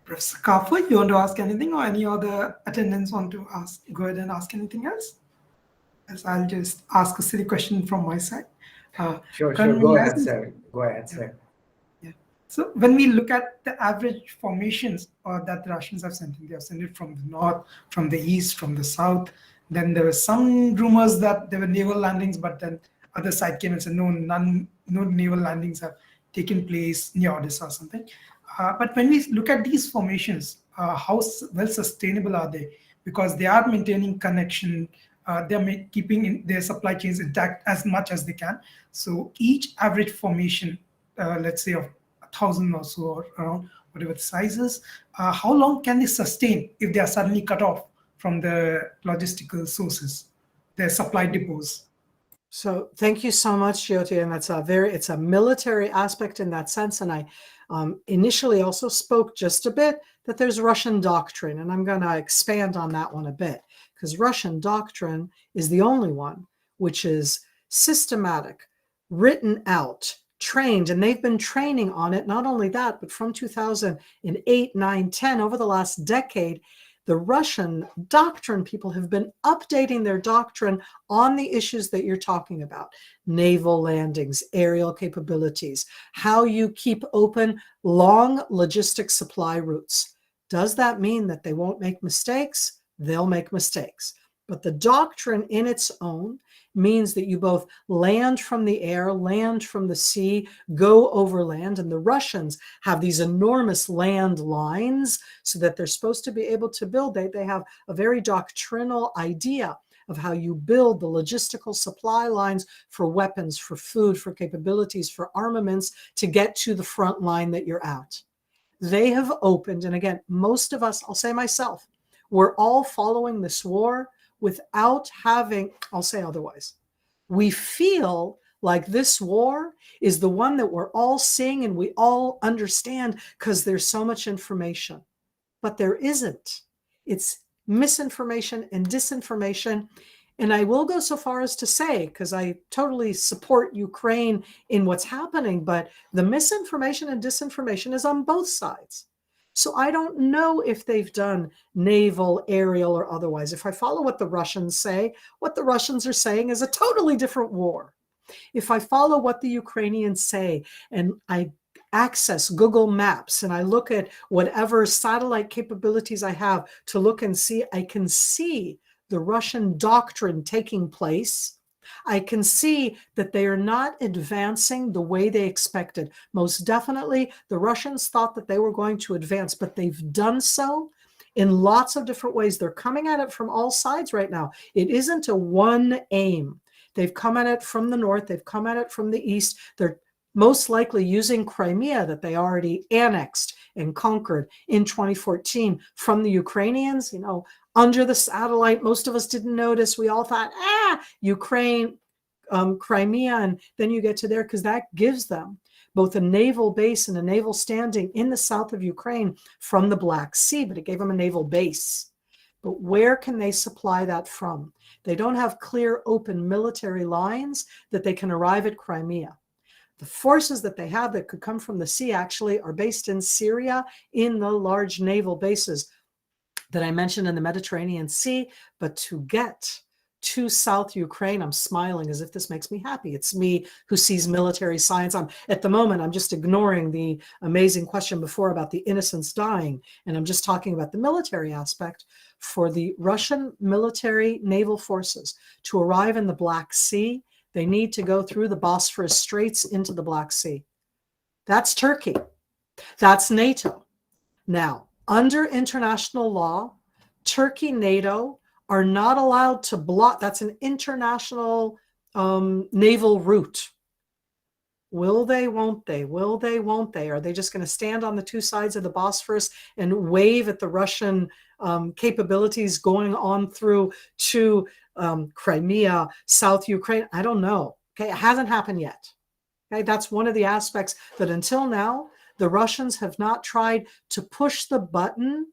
Professor Kafur, you want to ask anything, or any other attendants want to ask? Go ahead and ask anything else. As I'll just ask a silly question from my side. Sure. Go ahead, sir. Go ahead, sir. Yeah. So when we look at the average formations that the Russians have sent in, they have sent it from the north, from the east, from the south. Then there were some rumors that there were naval landings, but then other side came and said, no naval landings have taken place near Odessa or something. But when we look at these formations, how well sustainable are they? Because they are maintaining connection, they're keeping their supply chains intact as much as they can. So each average formation, let's say of 1,000 or so, or around whatever the size is, how long can they sustain if they are suddenly cut off from the logistical sources, their supply depots? So thank you so much, Jyoti. And it's a military aspect in that sense. And I initially also spoke just a bit that there's Russian doctrine, and I'm going to expand on that one a bit, because Russian doctrine is the only one which is systematic, written out, trained, and they've been training on it. Not only that, but from 2008, 9, 10, over the last decade, the Russian doctrine people have been updating their doctrine on the issues that you're talking about. Naval landings, aerial capabilities, how you keep open long logistic supply routes. Does that mean that they won't make mistakes? They'll make mistakes. But the doctrine in its own means that you both land from the air, land from the sea, go over land. And the Russians have these enormous land lines so that they're supposed to be able to build. They have a very doctrinal idea of how you build the logistical supply lines for weapons, for food, for capabilities, for armaments to get to the front line that you're at. They have opened, and again, most of us, I'll say myself, we're all following this war without having, I'll say otherwise. We feel like this war is the one that we're all seeing and we all understand because there's so much information. But there isn't. It's misinformation and disinformation. And I will go so far as to say, because I totally support Ukraine in what's happening, but the misinformation and disinformation is on both sides. So I don't know if they've done naval, aerial, or otherwise. If I follow what the Russians say, what the Russians are saying is a totally different war. If I follow what the Ukrainians say and I access Google Maps and I look at whatever satellite capabilities I have to look and see, I can see the Russian doctrine taking place. I can see that they are not advancing the way they expected. Most definitely, the Russians thought that they were going to advance, but they've done so in lots of different ways. They're coming at it from all sides right now. It isn't a one aim. They've come at it from the north. They've come at it from the east. They're most likely using Crimea that they already annexed and conquered in 2014 from the Ukrainians, under the satellite. Most of us didn't notice. We all thought, Ukraine, Crimea, and then you get to there because that gives them both a naval base and a naval standing in the south of Ukraine from the Black Sea, but it gave them a naval base. But where can they supply that from? They don't have clear, open military lines that they can arrive at Crimea. The forces that they have that could come from the sea actually are based in Syria in the large naval bases that I mentioned in the Mediterranean Sea. But to get to South Ukraine, I'm smiling as if this makes me happy. It's me who sees military science. At the moment, I'm just ignoring the amazing question before about the innocents dying. And I'm just talking about the military aspect. For the Russian military naval forces to arrive in the Black Sea, they need to go through the Bosphorus Straits into the Black Sea. That's Turkey. That's NATO. Now, under international law, Turkey, NATO are not allowed to block. That's an international naval route. Will they, won't they? Will they, won't they? Are they just going to stand on the two sides of the Bosphorus and wave at the Russian capabilities going on through to Crimea, South Ukraine? I don't know. Okay, it hasn't happened yet. Okay, that's one of the aspects that until now, the Russians have not tried to push the button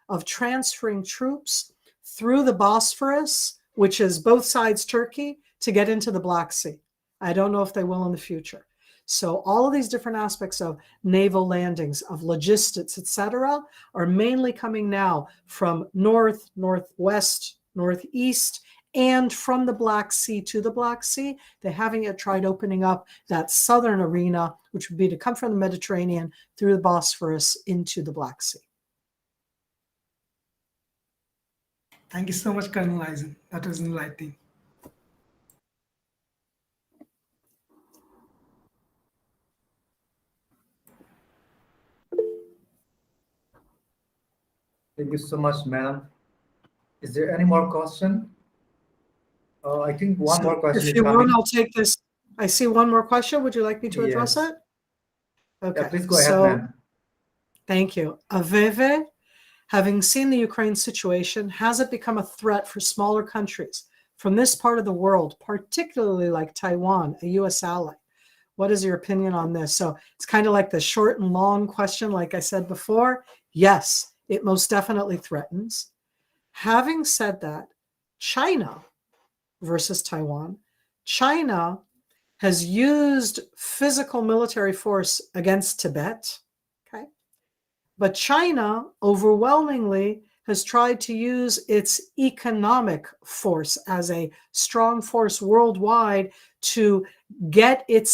of transferring troops through the Bosphorus, which is both sides Turkey, to get into the Black Sea. I don't know if they will in the future. So all of these different aspects of naval landings, of logistics, etc., are mainly coming now from north, northwest, northeast, and from the Black Sea to the Black Sea. They haven't yet tried opening up that southern arena, which would be to come from the Mediterranean through the Bosphorus into the Black Sea. Thank you so much, Colonel Eisen. That was enlightening. Thank you so much, ma'am. Is there any more question? I think one more question If is you coming. want, I'll take this. I see one more question. Would you like me to address Yes. it? Okay. Yeah, please go ahead, ma'am. Thank you. Aveve, having seen the Ukraine situation, has it become a threat for smaller countries from this part of the world, particularly like Taiwan, a U.S. ally? What is your opinion on this? So it's kind of like the short and long question, like I said before. Yes, it most definitely threatens. Having said that, China versus Taiwan, China has used physical military force against Tibet, okay? But China overwhelmingly has tried to use its economic force as a strong force worldwide to get its